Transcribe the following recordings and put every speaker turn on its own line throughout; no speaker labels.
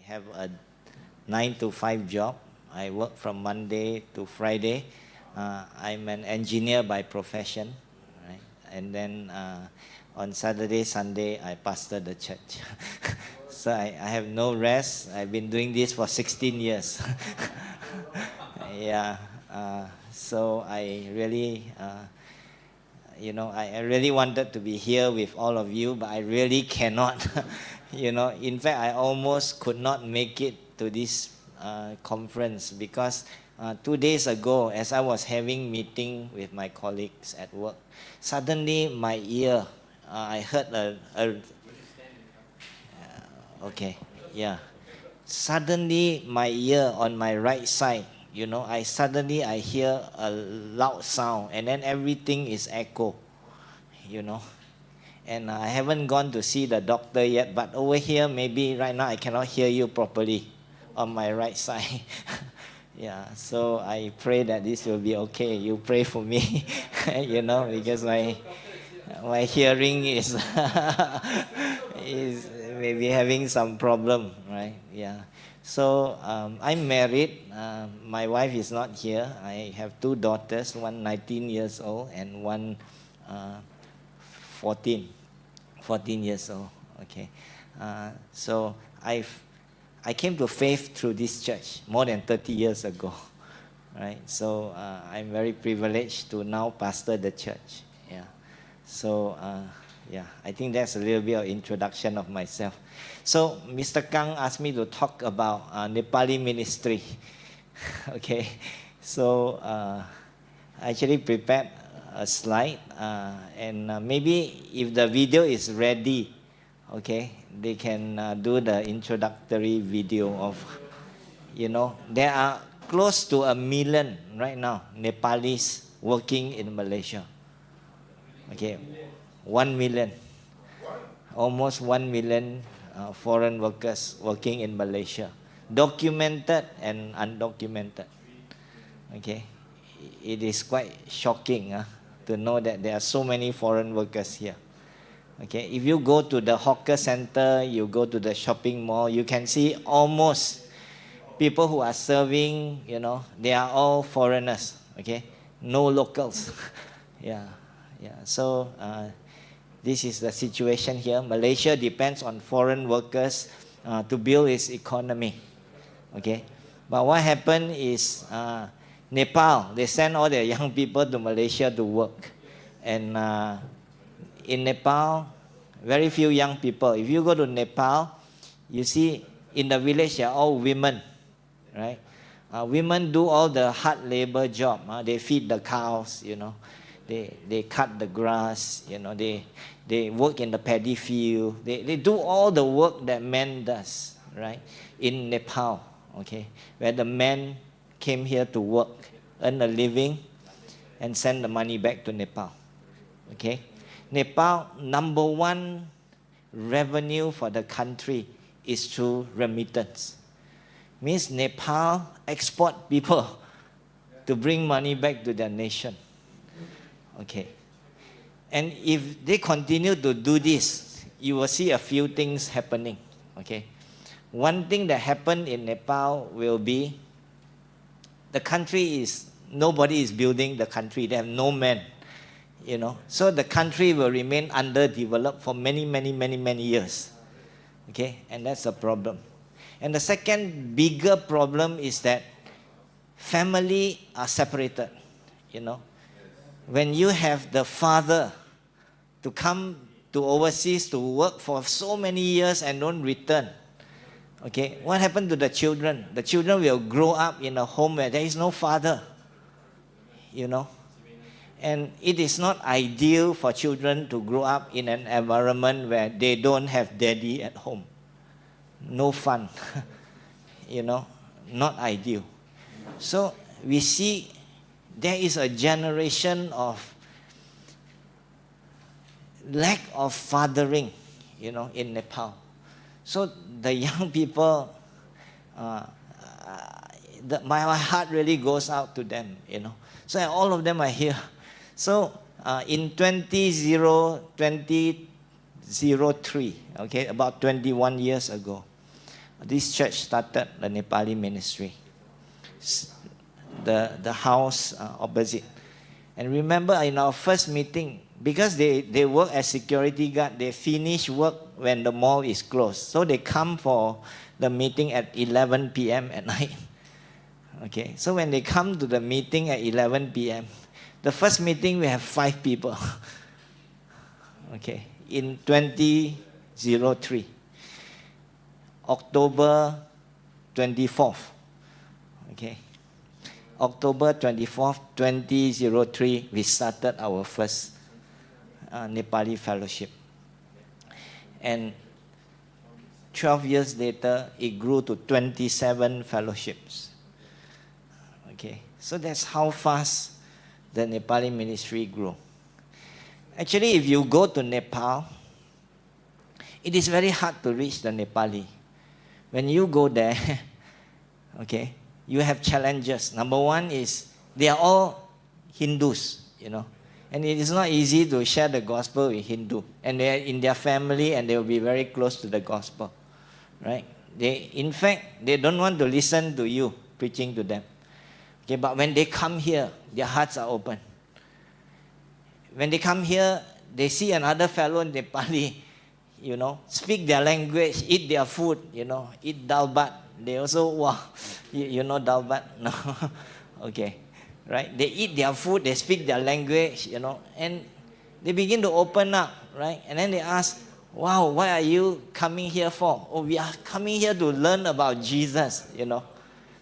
have a 9 to 5 job. I work from Monday to Friday. I'm an engineer by profession, right? And then on Saturday, Sunday, I pastor the church. So I have no rest. I've been doing this for 16 years. Yeah. So I really, I really wanted to be here with all of you, but I really cannot. In fact, I almost could not make it to this conference because 2 days ago, as I was having meeting with my colleagues at work, suddenly my ear, I heard okay, yeah. Suddenly my ear on my right side, I hear a loud sound, and then everything is echo, And I haven't gone to see the doctor yet, but over here, maybe right now I cannot hear you properly on my right side. Yeah, so I pray that this will be okay. You pray for me, because my hearing is is maybe having some problem, right? Yeah. So I'm married. My wife is not here. I have 2 daughters, one 19 years old and one 14 years old. Okay. So I came to faith through this church more than 30 years ago, right? So I'm very privileged to now pastor the church. Yeah. So I think that's a little bit of introduction of myself. So Mr. Kang asked me to talk about Nepali ministry. Okay. So I actually prepared a slide, and maybe if the video is ready, okay, they can do the introductory video of, there are close to 1 million right now Nepalis working in Malaysia. Okay, 1 million, almost 1 million foreign workers working in Malaysia, documented and undocumented. Okay, it is quite shocking to know that there are so many foreign workers here. Okay, if you go to the hawker center, you go to the shopping mall, you can see almost people who are serving, they are all foreigners. Okay, no locals. Yeah. So this is the situation here. Malaysia depends on foreign workers to build its economy. Okay, but what happened is Nepal, they send all their young people to Malaysia to work, and in Nepal, very few young people. If you go to Nepal, you see in the village they are all women, right? Women do all the hard labor job. They feed the cows, They cut the grass, they work in the paddy field. They do all the work that men does, right? In Nepal, okay, where the men came here to work, earn a living, and send the money back to Nepal. Okay, Nepal, number 1 revenue for the country is through remittance. Means Nepal export people to bring money back to their nation. Okay, and if they continue to do this, you will see a few things happening. Okay, one thing that happened in Nepal will be the country is, nobody is building the country. They have no men, So the country will remain underdeveloped for many years. Okay, and that's a problem. And the second bigger problem is that family are separated, When you have the father to come to overseas to work for so many years and don't return, okay, what happened to the children? The children will grow up in a home where there is no father, And it is not ideal for children to grow up in an environment where they don't have daddy at home. No fun, not ideal. So we see there is a generation of lack of fathering, in Nepal. So the young people, my heart really goes out to them, So all of them are here. So in 2003, okay, about 21 years ago, this church started the Nepali ministry. The house opposite. And remember in our first meeting, because they work as security guard, they finish work when the mall is closed. So they come for the meeting at 11 p.m. at night. Okay, so when they come to the meeting at 11 p.m., the first meeting we have 5 people. Okay, in 2003, October 24th. Okay, October 24th, 2003, we started our first Nepali fellowship. And 12 years later, it grew to 27 fellowships. Okay, so that's how fast the Nepali ministry grew. Actually, if you go to Nepal, it is very hard to reach the Nepali. When you go there, okay, you have challenges. Number one is they are all Hindus, and it is not easy to share the gospel with Hindu. And they are in their family and they will be very close to the gospel, right? In fact, they don't want to listen to you preaching to them. Okay, but when they come here, their hearts are open. When they come here, they see another fellow Nepali, speak their language, eat their food, eat dal bhat. They also, wow, you know dal bhat? No? Okay, right? They eat their food, they speak their language, and they begin to open up, right? And then they ask, wow, what are you coming here for? Oh, we are coming here to learn about Jesus,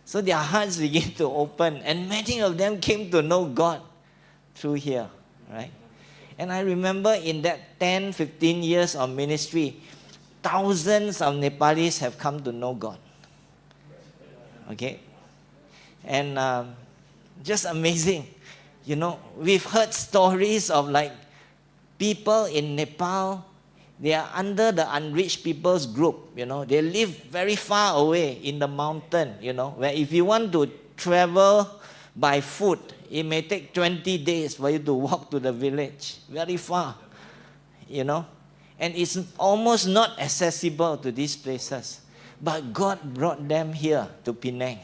So their hearts begin to open, and many of them came to know God through here, right? And I remember in that 10, 15 years of ministry, thousands of Nepalis have come to know God. Okay? And just amazing. We've heard stories of people in Nepal, they are under the unreached people's group, They live very far away in the mountain, where if you want to travel by foot, it may take 20 days for you to walk to the village. Very far, And it's almost not accessible to these places. But God brought them here to Penang,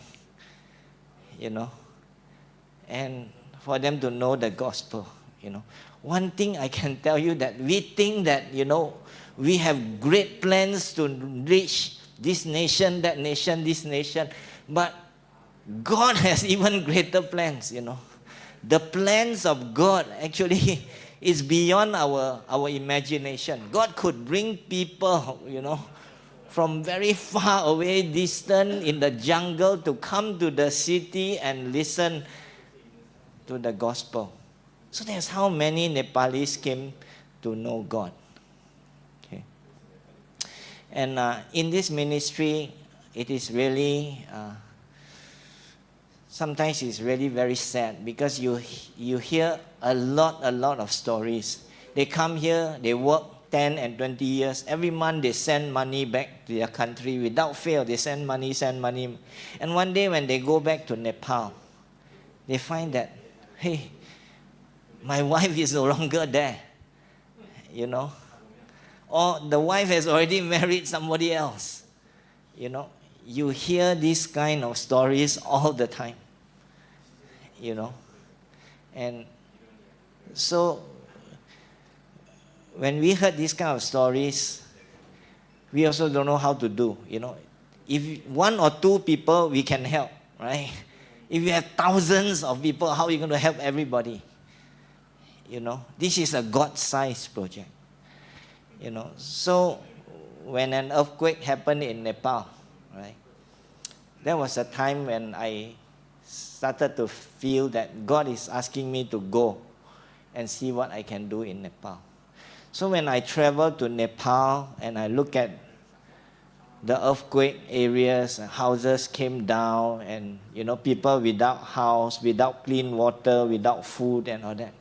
And for them to know the gospel, One thing I can tell you that we think that, we have great plans to reach this nation, that nation, this nation. But God has even greater plans, The plans of God actually is beyond our imagination. God could bring people, from very far away, distant, in the jungle to come to the city and listen to the gospel. So that's how many Nepalis came to know God. Okay. And in this ministry, it is really, sometimes it's really very sad because you hear a lot of stories. They come here, they work 10 and 20 years. Every month they send money back to their country. Without fail, they send money. And one day when they go back to Nepal, they find that, hey, my wife is no longer there, Or the wife has already married somebody else, You hear these kind of stories all the time, And so when we heard these kind of stories, we also don't know how to do, If 1 or 2 people, we can help, right? If you have thousands of people, how are you going to help everybody? This is a God-sized project. So when an earthquake happened in Nepal, right? There was a time when I started to feel that God is asking me to go and see what I can do in Nepal. So when I traveled to Nepal and I look at the earthquake areas, houses came down, and people without house, without clean water, without food and all that.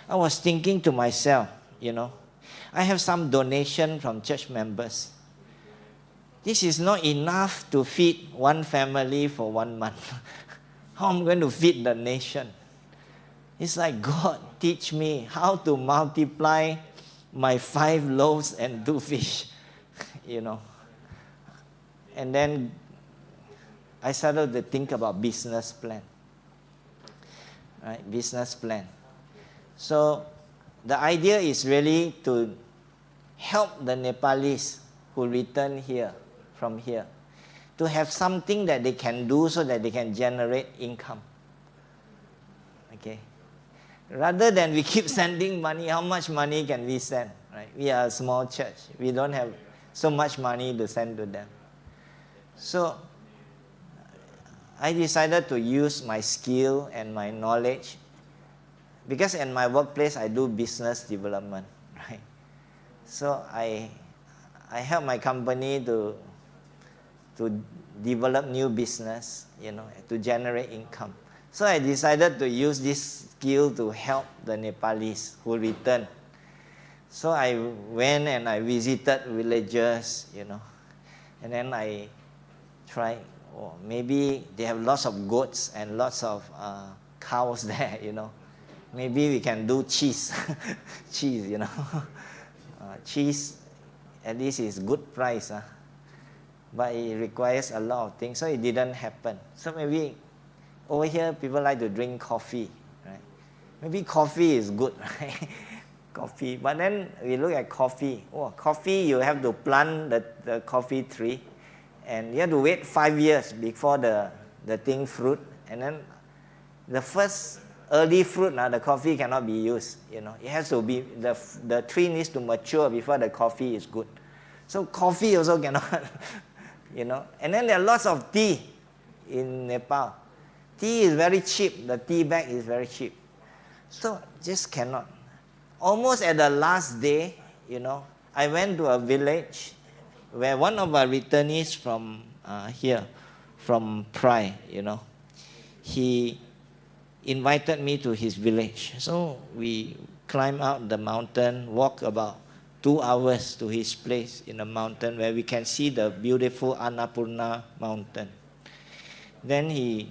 I was thinking to myself, I have some donation from church members. This is not enough to feed one family for 1 month. How am I going to feed the nation? It's like, God, teach me how to multiply my 5 loaves and 2 fish, And then I started to think about business plan. Right, business plan. So the idea is really to help the Nepalese who return here from here to have something that they can do so that they can generate income. Okay. Rather than we keep sending money, how much money can we send? Right? We are a small church. We don't have so much money to send to them. So I decided to use my skill and my knowledge, because in my workplace I do business development, right? So I help my company to develop new business, to generate income. So I decided to use this skill to help the Nepalese who return. So I went and I visited villages, and then I tried, maybe they have lots of goats and lots of cows there, Maybe we can do cheese, cheese, cheese at least is good price, but it requires a lot of things, so it didn't happen. So maybe over here people like to drink coffee, right? Maybe coffee is good, right? Coffee, but then we look at coffee. Coffee, you have to plant the coffee tree, and you have to wait 5 years before the thing fruit, and then the first early fruit, the coffee cannot be used. It has to be, the tree needs to mature before the coffee is good. So coffee also cannot, And then there are lots of tea in Nepal. Tea is very cheap. The tea bag is very cheap. So just cannot. Almost at the last day, I went to a village where one of our returnees from here, from Prai, he invited me to his village. So we climbed out the mountain, walked about 2 hours to his place in the mountain where we can see the beautiful Annapurna mountain. Then he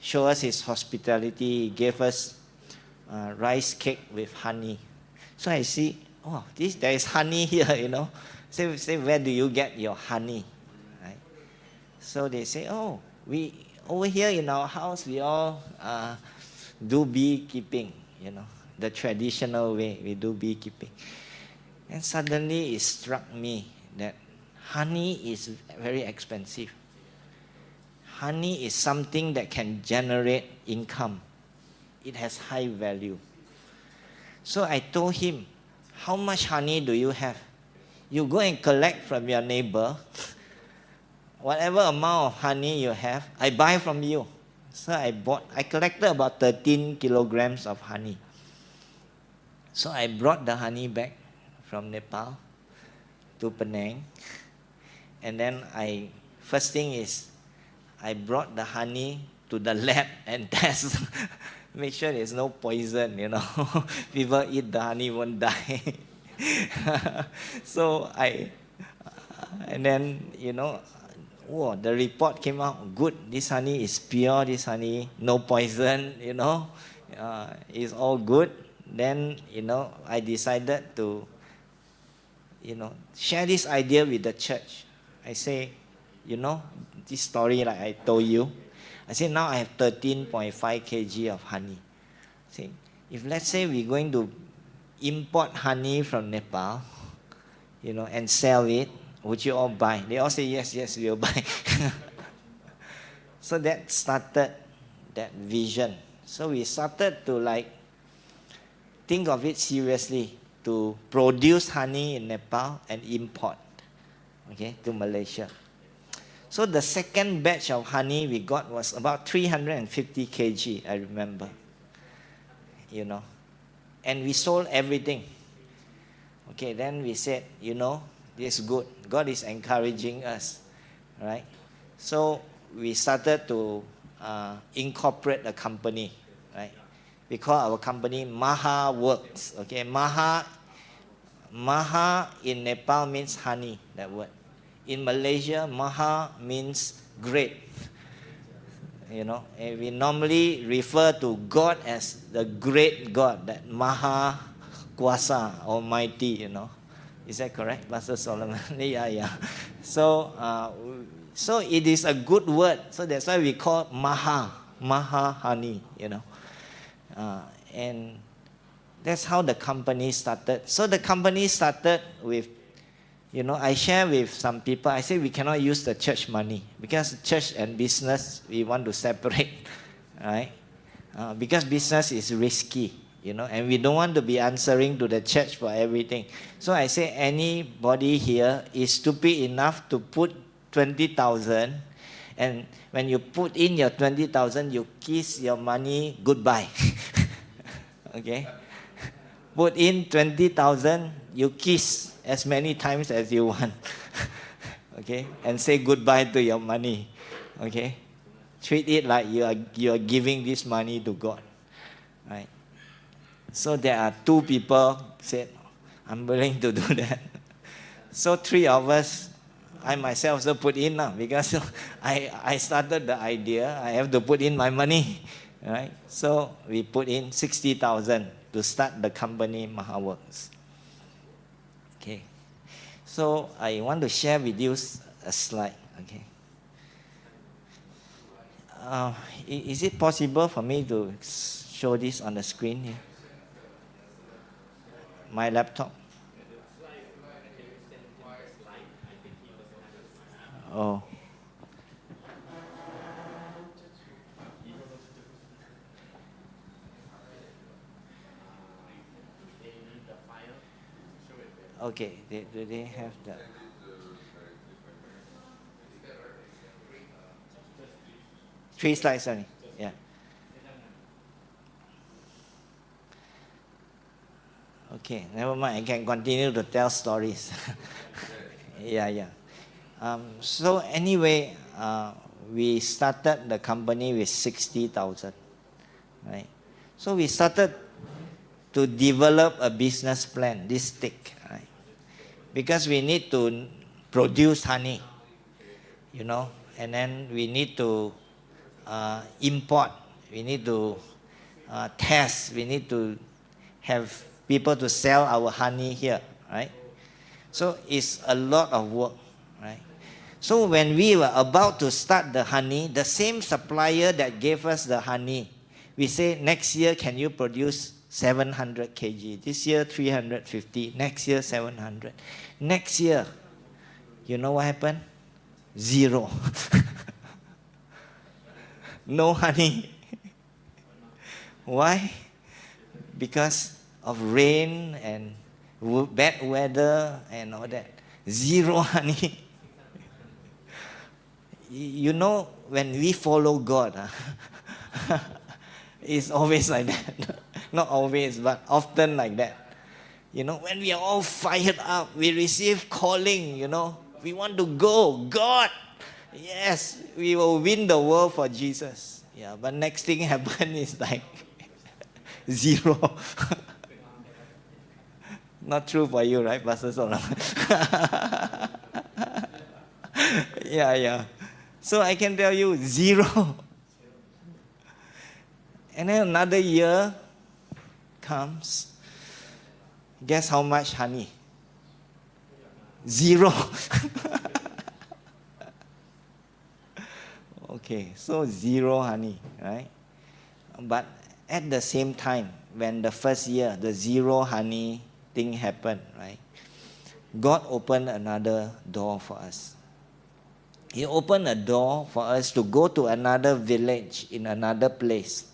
showed us his hospitality. He gave us rice cake with honey. So I see, there is honey here, Say, where do you get your honey? Right? So they say, we over here in our house, we all do beekeeping, the traditional way we do beekeeping. And suddenly it struck me that honey is very expensive. Honey is something that can generate income. It has high value. So I told him, how much honey do you have? You go and collect from your neighbor. Whatever amount of honey you have, I buy from you. So I collected about 13 kilograms of honey. So I brought the honey back from Nepal to Penang. And then first thing is, I brought the honey to the lab and test. Make sure there's no poison, People eat the honey, won't die. So and then, the report came out good. This honey is pure. This honey, no poison. It's all good. Then I decided to share this idea with the church. I say, this story like I told you. I say now I have 13.5 kg of honey. Say, if let's say we're going to import honey from Nepal, and sell it, would you all buy? They all say, yes, we'll buy. So that started that vision. So we started to think of it seriously, to produce honey in Nepal and import, to Malaysia. So the second batch of honey we got was about 350 kg, I remember. And we sold everything. Okay, then we said, this is good. God is encouraging us, right? So we started to incorporate a company, right? We call our company Maha Works. Okay, Maha in Nepal means honey, that word. In Malaysia, Maha means great. And we normally refer to God as the great God, that Maha Kuasa, Almighty, Is that correct, Pastor Solomon? Yeah. So So it is a good word. So that's why we call Maha Honey, and that's how the company started. So the company started with, I share with some people, I say we cannot use the church money because church and business, we want to separate, right? Because business is risky, and we don't want to be answering to the church for everything. So I say anybody here is stupid enough to put 20,000, and when you put in your 20,000, you kiss your money goodbye. Okay? Put in 20,000, you kiss as many times as you want. Okay? And say goodbye to your money. Okay? Treat it like you are giving this money to God. Right? So there are 2 people said, I'm willing to do that. So 3 of us, I myself also put in now because I started the idea. I have to put in my money. Right? So we put in 60,000 to start the company Maha Works. Okay. So I want to share with you a slide. Okay. Is it possible for me to show this on the screen here? My laptop. Oh. Okay. Do they have the? Three slides only. Yeah. Okay. Never mind. I can continue to tell stories. Yeah. So anyway, we started the company with 60,000, right? So we started to develop a business plan, this thick, right? Because we need to produce honey, and then we need to import, we need to test, we need to have people to sell our honey here, right? So it's a lot of work, right? So when we were about to start the honey, the same supplier that gave us the honey, we say, next year can you produce 700 kg? This year 350, next year 700. Next year, you know what happened? 0. No honey. Why? Because of rain and bad weather and all that. 0 honey. When we follow God, it's always like that. Not always, but often like that. When we are all fired up, we receive calling, we want to go. God, yes, we will win the world for Jesus. Yeah, but next thing happen is like 0. Not true for you, right, Pastor Solomon? Yeah. So I can tell you 0. And then another year comes. Guess how much honey? 0. Okay, so 0 honey, right? But at the same time, when the first year, the 0 honey thing happened, right? God opened another door for us. He opened a door for us to go to another village in another place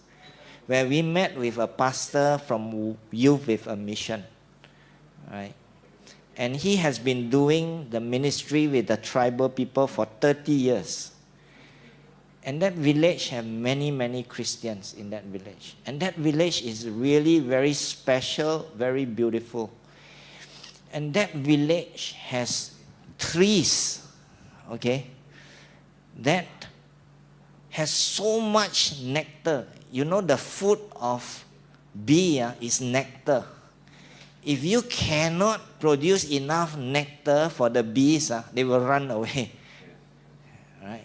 where we met with a pastor from Youth with a Mission, right? And he has been doing the ministry with the tribal people for 30 years. And that village has many, many Christians in that village. And that village is really very special, very beautiful. And that village has trees, okay, that has so much nectar. The food of bee is nectar. If you cannot produce enough nectar for the bees, they will run away. Right?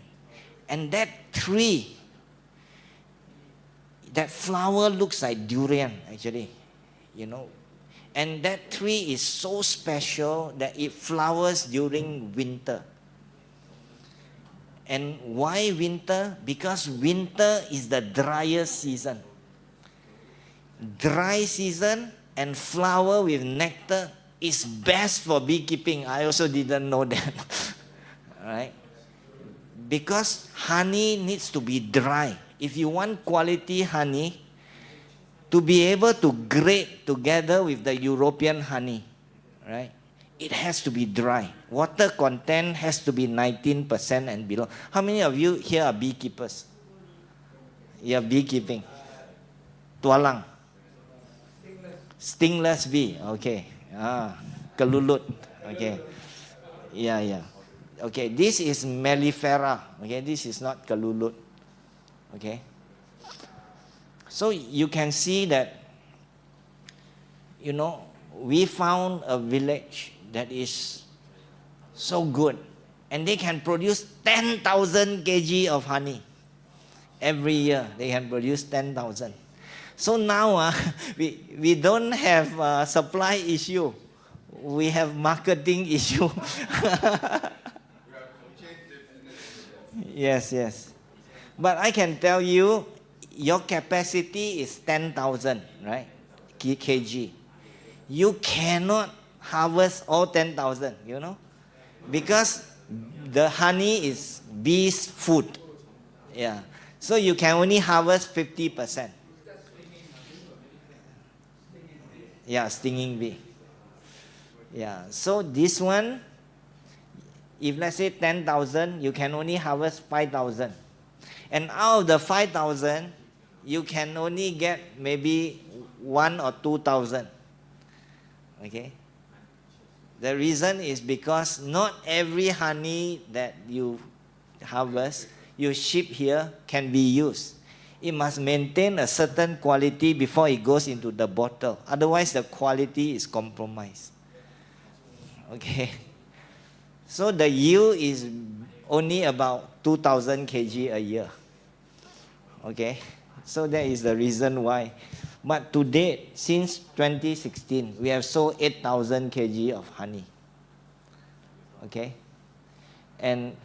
And that tree, that flower looks like durian, actually. And that tree is so special that it flowers during winter. And why winter? Because winter is the driest season. Dry season and flower with nectar is best for beekeeping. I also didn't know that. Right? Because honey needs to be dry. If you want quality honey, to be able to grade together with the European honey, right? It has to be dry. Water content has to be 19% and below. How many of you here are beekeepers? You are beekeeping. Tualang. Stingless bee. Okay. Kelulut. Okay. Yeah. Okay, this is mellifera. Okay, this is not kelulut. Okay. So you can see that, we found a village that is so good, and they can produce 10,000 kg of honey. Every year they can produce 10,000. So now we don't have a supply issue. We have marketing issue. Yes. But I can tell you, your capacity is 10,000, right? kg. You cannot harvest all 10,000, because the honey is bees' food. Yeah. So you can only harvest 50%. Yeah, stinging bee. Yeah. So this one, if let's say 10,000, you can only harvest 5,000. And out of the 5,000, you can only get maybe 1,000 or 2,000. Okay? The reason is because not every honey that you harvest, you ship here, can be used. It must maintain a certain quality before it goes into the bottle. Otherwise, the quality is compromised. Okay? So the yield is only about 2,000 kg a year. Okay? So that is the reason why. But to date, since 2016, we have sold 8,000 kg of honey. Okay? And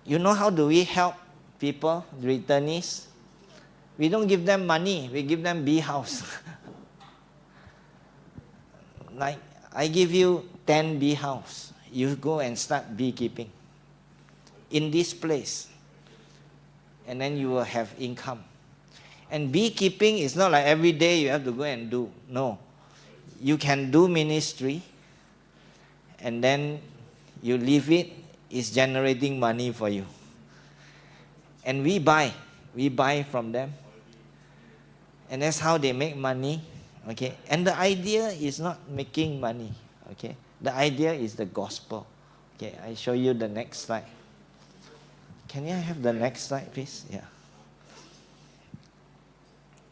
how do we help people, the returnees? We don't give them money, we give them bee house. Like, I give you 10 bee house. You go and start beekeeping in this place. And then you will have income. And beekeeping is not like every day you have to go and do. No. You can do ministry, and then you leave it, it's generating money for you. And we buy from them. And that's how they make money. Okay. And the idea is not making money. Okay. The idea is the gospel. Okay, I show you the next slide. Can you have the next slide, please? Yeah.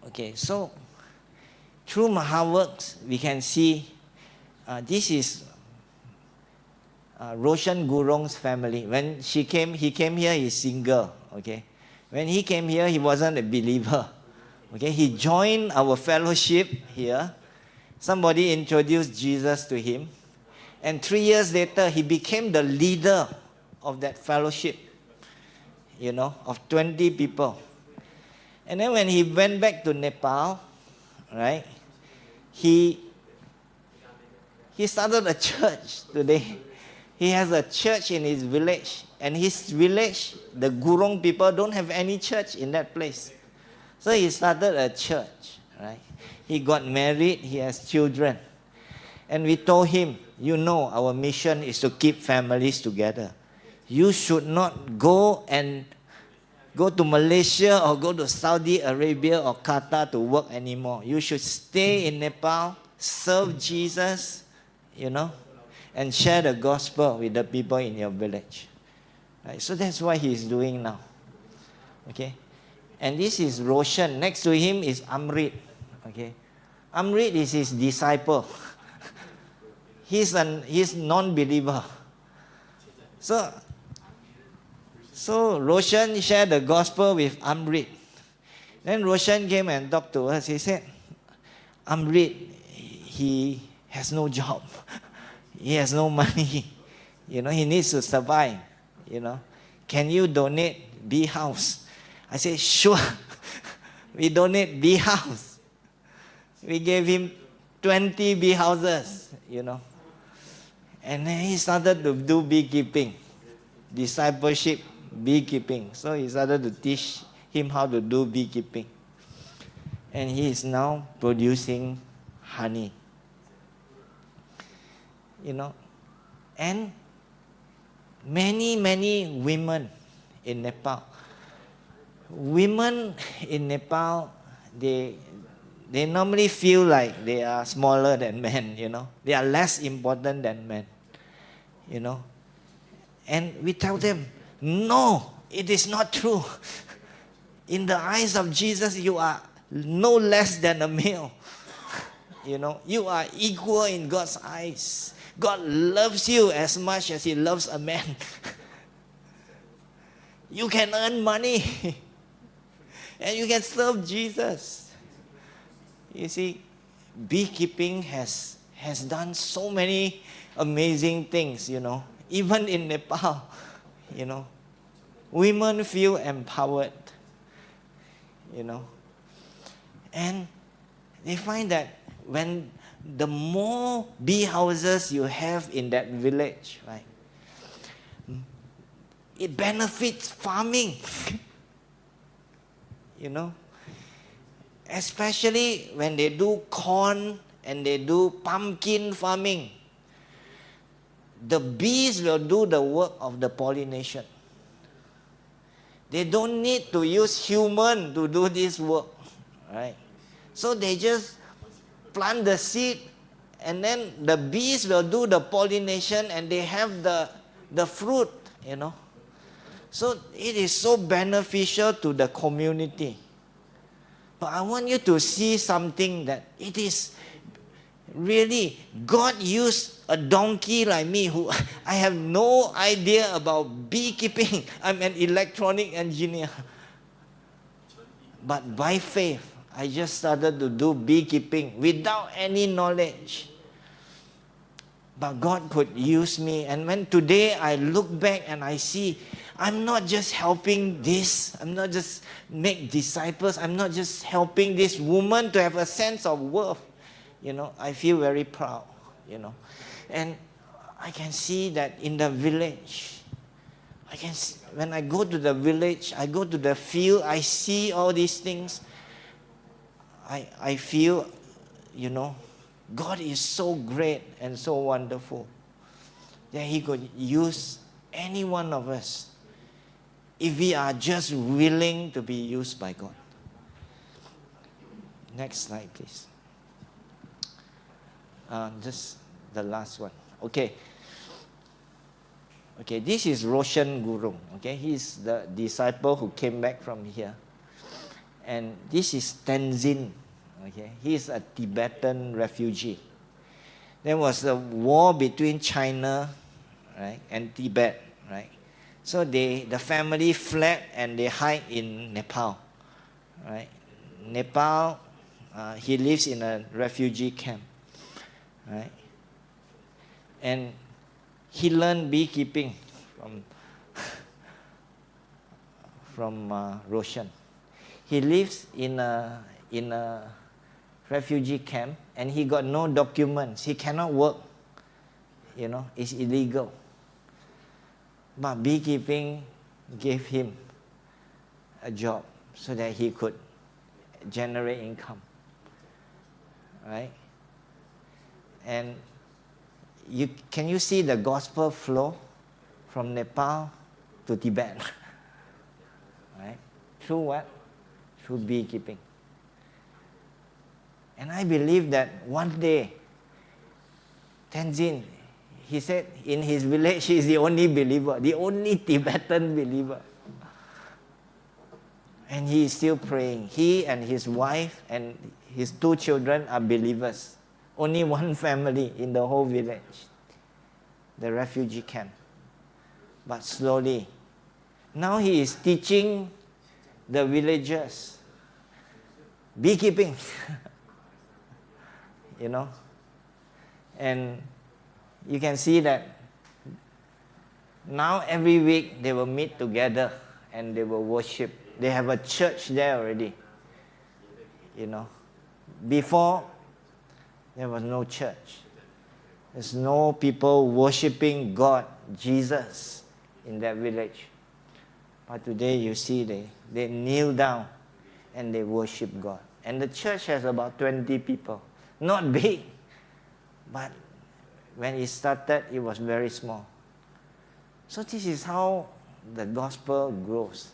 Okay, so through Maha Works, we can see this is Roshan Gurung's family. When he came here, he's single. Okay, when he came here, he wasn't a believer. Okay, he joined our fellowship here. Somebody introduced Jesus to him, and 3 years later, he became the leader of that fellowship. Of 20 people. And then when he went back to Nepal, right, he started a church today. He has a church in his village. And his village, the Gurung people, don't have any church in that place. So he started a church, right? He got married, he has children. And we told him, our mission is to keep families together. You should not go to Malaysia or go to Saudi Arabia or Qatar to work anymore. You should stay in Nepal, serve Jesus, and share the gospel with the people in your village. Right? So that's what he's doing now. Okay? And this is Roshan. Next to him is Amrit. Okay? Amrit is his disciple. He's non-believer. So Roshan shared the gospel with Amrit. Then Roshan came and talked to us. He said, Amrit, he has no job. He has no money. He needs to survive. can you donate bee house? I said, sure. We donate bee house. We gave him 20 bee houses, And then he started to do beekeeping, discipleship, beekeeping. So he started to teach him how to do beekeeping. And he is now producing honey. And many women in Nepal. Women in Nepal, they normally feel like they are smaller than men, They are less important than men, And we tell them, no, it is not true. In the eyes of Jesus, you are no less than a male. You are equal in God's eyes. God loves you as much as He loves a man. You can earn money. And you can serve Jesus. You see, beekeeping has done so many amazing things, Even in Nepal, women feel empowered, And they find that when the more bee houses you have in that village, right, it benefits farming. Especially when they do corn and they do pumpkin farming. The bees will do the work of the pollination. They don't need to use human to do this work, right? So they just plant the seed, and then the bees will do the pollination, and they have the fruit, So it is so beneficial to the community. But I want you to see something that it is really, God used a donkey like me who I have no idea about beekeeping. I'm an electronic engineer. But by faith, I just started to do beekeeping without any knowledge. But God could use me. And when today I look back and I see, I'm not just helping this. I'm not just make disciples. I'm not just helping this woman to have a sense of worth. I feel very proud, And I can see that in the village. When I go to the village, I go to the field, I see all these things. I feel, God is so great and so wonderful that He could use any one of us if we are just willing to be used by God. Next slide, please. Just the last one. Okay, this is Roshan Gurung. Okay, he's the disciple who came back from here. And this is Tenzin. Okay, he's a Tibetan refugee. There was a war between China, right, and Tibet, right? So the family fled and they hide in Nepal, right? Nepal, he lives in a refugee camp, right? And he learned beekeeping from Roshan. He lives in a refugee camp and he got no documents. He cannot work. It's illegal. But beekeeping gave him a job so that he could generate income. Right? And can you see the gospel flow from Nepal to Tibet? Right? Through what? Through beekeeping. And I believe that one day, Tenzin, he said in his village he is the only believer, the only Tibetan believer. And he is still praying. He and his wife and his 2 children are believers. Only one family in the whole village, the refugee camp. But slowly, now he is teaching the villagers beekeeping. And you can see that Now every week they will meet together and they will worship. They have a church there already. You know, before there was no church. There's no people worshiping God, Jesus, in that village. But today you see they kneel down and they worship God. And the church has about 20 people. Not big, but when it started, it was very small. So this is how the gospel grows.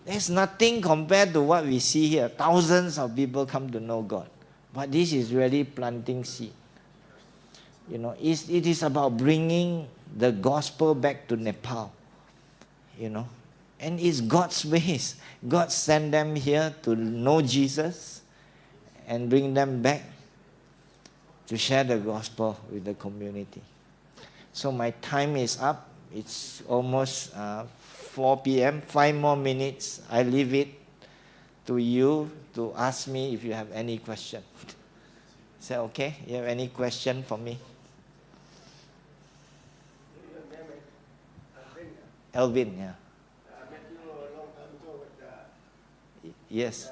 There's nothing compared to what we see here. Thousands of people come to know God. But this is really planting seed. You know, it is about bringing the gospel back to Nepal. You know, and it's God's ways. God sent them here to know Jesus and bring them back to share the gospel with the community. So my time is up. It's almost 4 p.m. 5 more minutes. I leave it to you to ask me if you have any question. Is that okay? You have any question for me? Alvin, yeah.
I met you a long time ago with
Yes.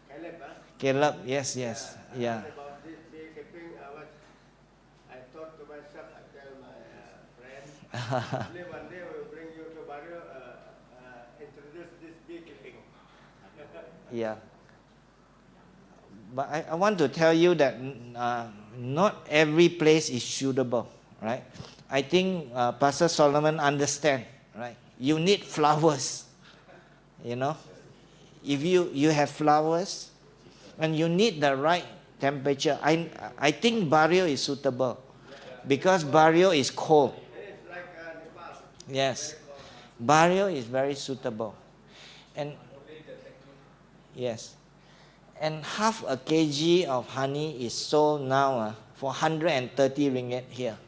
Caleb.
Caleb, yes, yeah.
About this beekeeping, I thought to myself, I tell my friend, only one day we will bring you to Barrio, introduce this beekeeping.
Yeah. But I want to tell you that not every place is suitable, right? I think Pastor Solomon understand, right? You need flowers, you know. If you have flowers, and you need the right temperature, I think Barrio is suitable because Barrio is cold.
It's like Nepal.
Yes, Barrio is very suitable, and yes, and half a kg of honey is sold now for 130 ringgit here.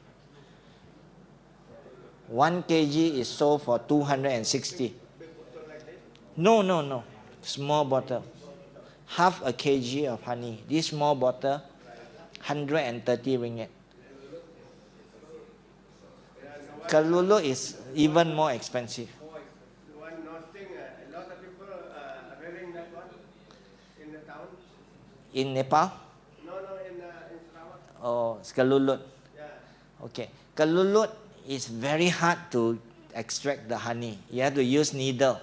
1 kg is sold for 260. No. Small bottle. Half a kg of honey. This small bottle, 130 ringgit. Kalulu is even more expensive.
One nice thing, a lot of people are wearing that one in the town.
In Nepal?
No, in Sarawak.
Oh, Kalulut.
Yeah.
Okay. Kalulut is very hard to extract the honey. You have to use needle.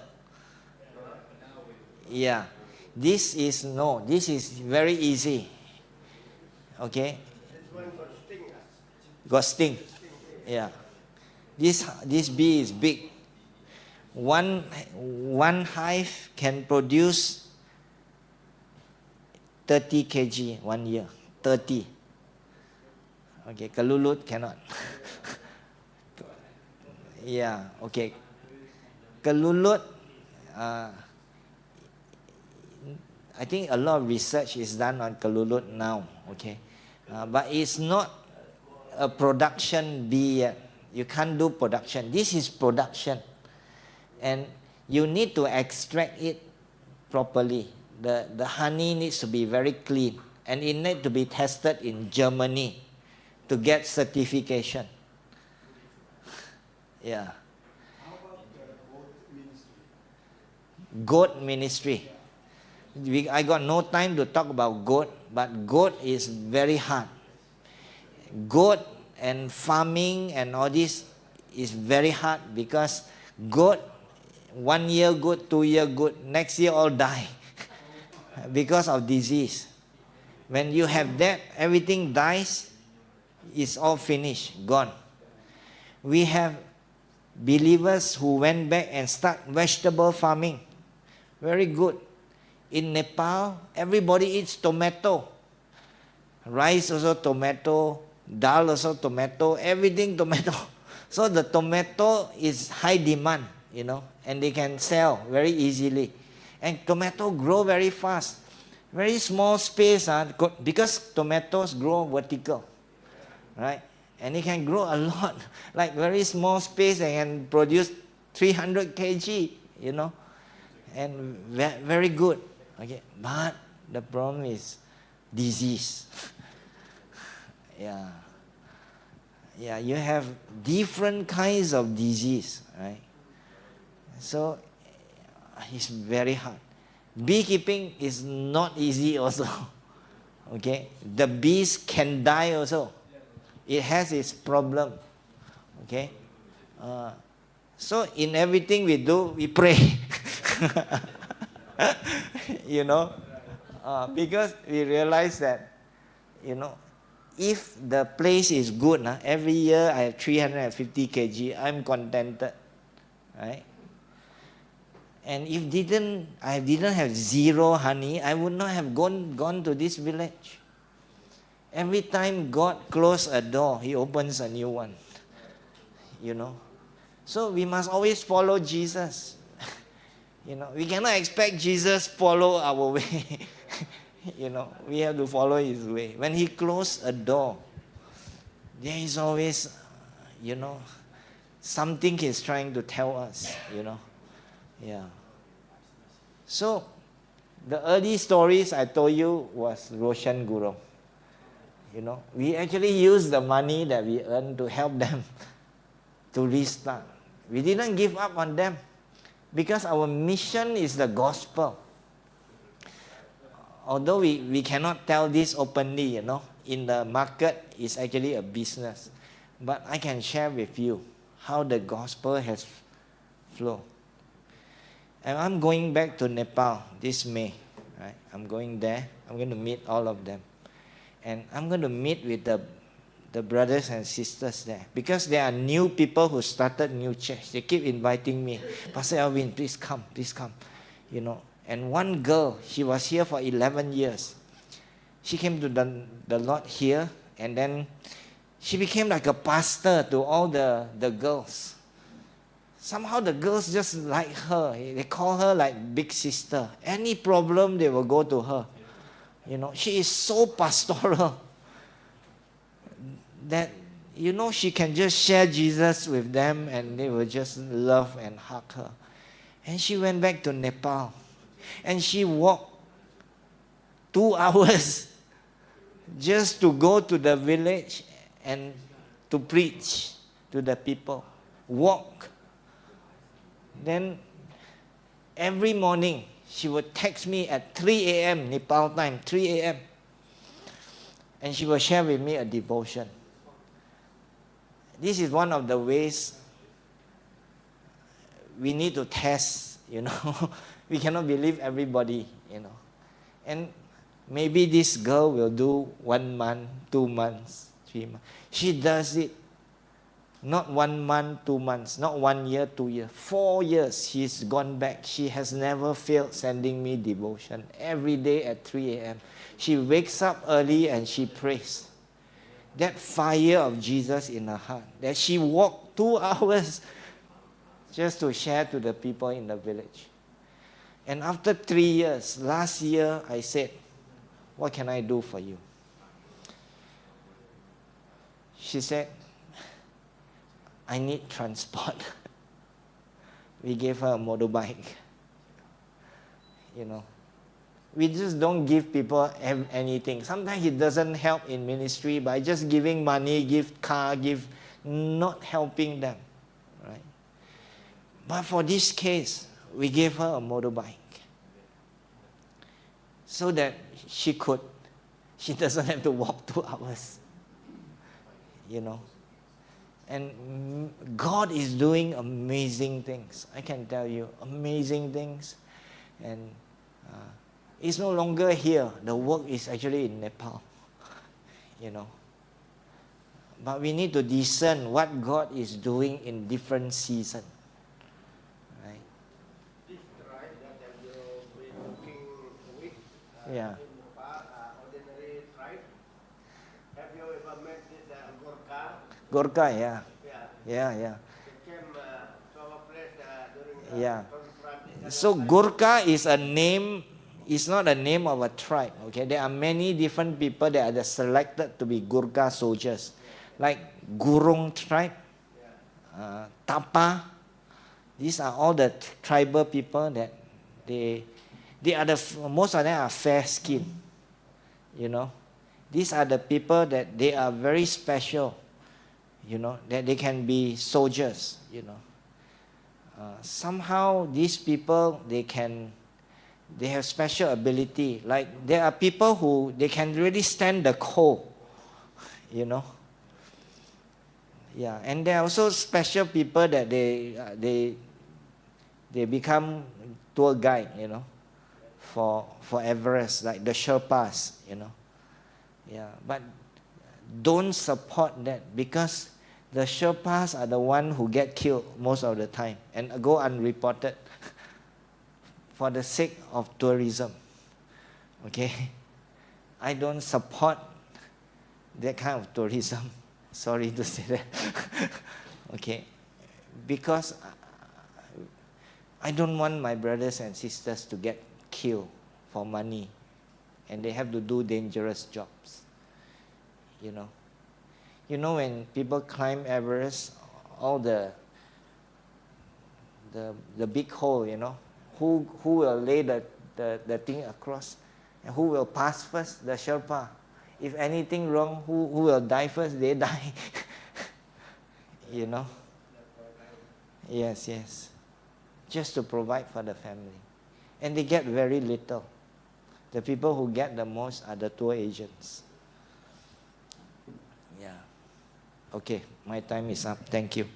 Yeah. This is very easy. Okay.
This one got sting.
Got sting. Yeah. This bee is big. One hive can produce 30 kg 1 year. 30. Okay, Kalulut cannot. Yeah, okay. Kalulut, I think a lot of research is done on Kalulut now, okay. But it's not a production bee yet. You can't do production. This is production. And you need to extract it properly. The honey needs to be very clean. And it needs to be tested in Germany to get certification. Yeah.
How about the
Goat ministry. I got no time to talk about goat, but goat is very hard. Goat and farming and all this is very hard because goat, 1 year good, 2 year good, next year all die because of disease. When you have that, everything dies, it's all finished, gone. We have believers who went back and start vegetable farming. Very good. In Nepal, everybody eats tomato. Rice also tomato, dal also tomato, everything tomato. So the tomato is high demand, you know, and they can sell very easily. And tomato grow very fast. Very small space, because tomatoes grow vertical, right? And it can grow a lot. Like very small space, they can produce 300 kg, you know, and very good. Okay, but the problem is disease. Yeah. Yeah, you have different kinds of disease, right? So it's very hard. Beekeeping is not easy also. Okay, the bees can die also. It has its problem. Okay, so in everything we do, we pray. You know, because we realize that, you know, if the place is good, every year I have 350 kg, I'm contented, right? And if I didn't have zero honey, I would not have gone to this village. Every time God closes a door, He opens a new one. You know, so we must always follow Jesus. You know, we cannot expect Jesus follow our way. You know, we have to follow His way. When He closes a door, there is always, you know, something He's trying to tell us. You know, yeah. So, the early stories I told you was Roshan Guru. You know, we actually use the money that we earn to help them to restart. We didn't give up on them because our mission is the gospel. Although we cannot tell this openly, you know, in the market it's actually a business. But I can share with you how the gospel has flowed. And I'm going back to Nepal this May, right? I'm going there. I'm going to meet all of them. And I'm going to meet with the brothers and sisters there. Because there are new people who started new church. They keep inviting me. Pastor Alvin, please come, please come. You know. And one girl, she was here for 11 years. She came to the Lord here. And then she became like a pastor to all the girls. Somehow the girls just like her. They call her like big sister. Any problem, they will go to her. You know, she is so pastoral that, you know, she can just share Jesus with them and they will just love and hug her. And she went back to Nepal. And she walked 2 hours just to go to the village and to preach to the people. Walk. Then every morning she would text me at 3 a.m. Nepal time, 3 a.m. And she will share with me a devotion. This is one of the ways we need to test, you know. We cannot believe everybody, you know. And maybe this girl will do 1 month, 2 months, 3 months. She does it. Not 1 month, 2 months, not 1 year, 2 years, 4 years she's gone back. She has never failed sending me devotion every day at 3 a.m. She wakes up early and she prays. That fire of Jesus in her heart, that she walked 2 hours just to share to the people in the village. And after 3 years, last year I said, what can I do for you? She said, I need transport. We gave her a motorbike. You know, we just don't give people anything. Sometimes it doesn't help in ministry by just giving money, give car, not helping them, right? But for this case, we gave her a motorbike so that she doesn't have to walk 2 hours, you know. And God is doing amazing things. I can tell you, amazing things. And it's no longer here. The work is actually in Nepal, you know. But we need to discern what God is doing in different seasons. Right?
This tribe that you've been working with,
Yeah.
in Nepal, ordinary tribe. Have you ever met this Gorkha?
Gorkha, yeah.
Yeah.
Yeah.
They came to our place during
Yeah.
conference.
So Gorkha is a name, it's not a name of a tribe. Okay, there are many different people that are selected to be Gurkha soldiers, like Gurung tribe, Tapa. These are all the tribal people that they are most of them are fair skinned. You know, these are the people that they are very special. that they can be soldiers, somehow these people, they have special ability. Like there are people who, they can really stand the cold, Yeah, and there are also special people that they become tour guide, for Everest, like the Sherpas, Yeah, but don't support that, because the Sherpas are the ones who get killed most of the time and go unreported for the sake of tourism. Okay? I don't support that kind of tourism. Sorry to say that. Okay? Because I don't want my brothers and sisters to get killed for money and they have to do dangerous jobs. When people climb Everest, all the big hole, who will lay the thing across, and who will pass first? The Sherpa. If anything wrong, who will die first? They die. Yes. Just to provide for the family. And they get very little. The people who get the most are the tour agents. Yeah. Okay, my time is up. Thank you.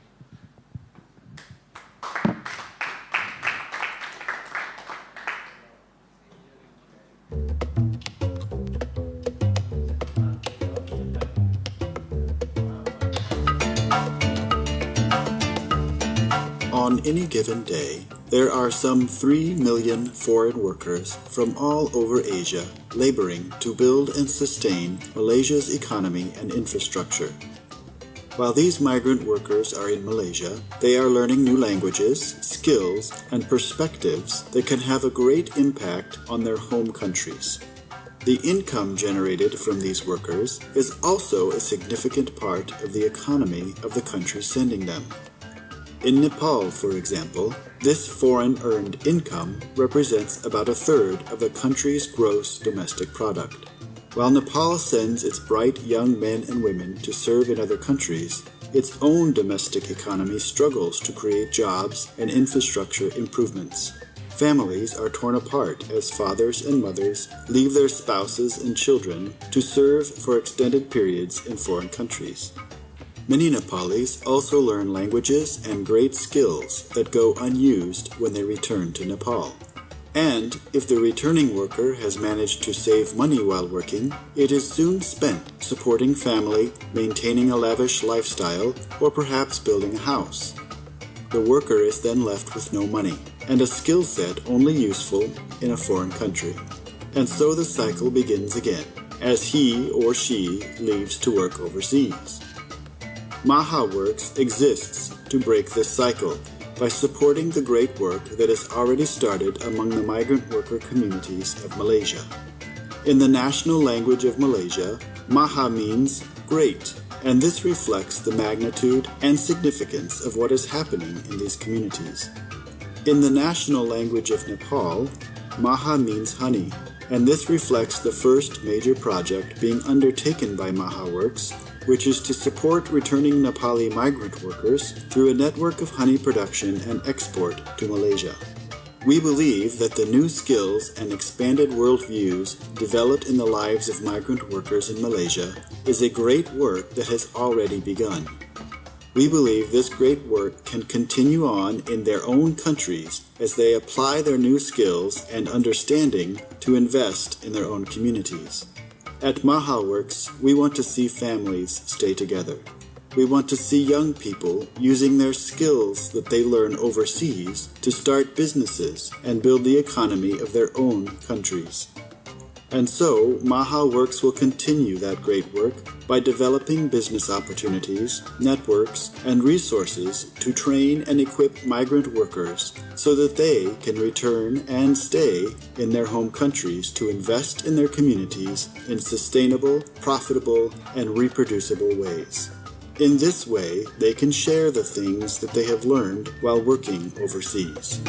On any given day, there are some 3 million foreign workers from all over Asia laboring to build and sustain Malaysia's economy and infrastructure. While these migrant workers are in Malaysia, they are learning new languages, skills, and perspectives that can have a great impact on their home countries. The income generated from these workers is also a significant part of the economy of the country sending them. In Nepal, for example, this foreign-earned income represents about a third of the country's gross domestic product. While Nepal sends its bright young men and women to serve in other countries, its own domestic economy struggles to create jobs and infrastructure improvements. Families are torn apart as fathers and mothers leave their spouses and children to serve for extended periods in foreign countries. Many Nepalis also learn languages and great skills that go unused when they return to Nepal. And if the returning worker has managed to save money while working, it is soon spent supporting family, maintaining a lavish lifestyle, or perhaps building a house. The worker is then left with no money, and a skill set only useful in a foreign country. And so the cycle begins again, as he or she leaves to work overseas. Maha Works exists to break this cycle by supporting the great work that has already started among the migrant worker communities of Malaysia. In the national language of Malaysia, Maha means great, and this reflects the magnitude and significance of what is happening in these communities. In the national language of Nepal, Maha means honey, and this reflects the first major project being undertaken by Maha Works, which is to support returning Nepali migrant workers through a network of honey production and export to Malaysia. We believe that the new skills and expanded worldviews developed in the lives of migrant workers in Malaysia is a great work that has already begun. We believe this great work can continue on in their own countries as they apply their new skills and understanding to invest in their own communities. At Maha Works, we want to see families stay together. We want to see young people using their skills that they learn overseas to start businesses and build the economy of their own countries. And so, Maha Works will continue that great work by developing business opportunities, networks, and resources to train and equip migrant workers so that they can return and stay in their home countries to invest in their communities in sustainable, profitable, and reproducible ways. In this way, they can share the things that they have learned while working overseas.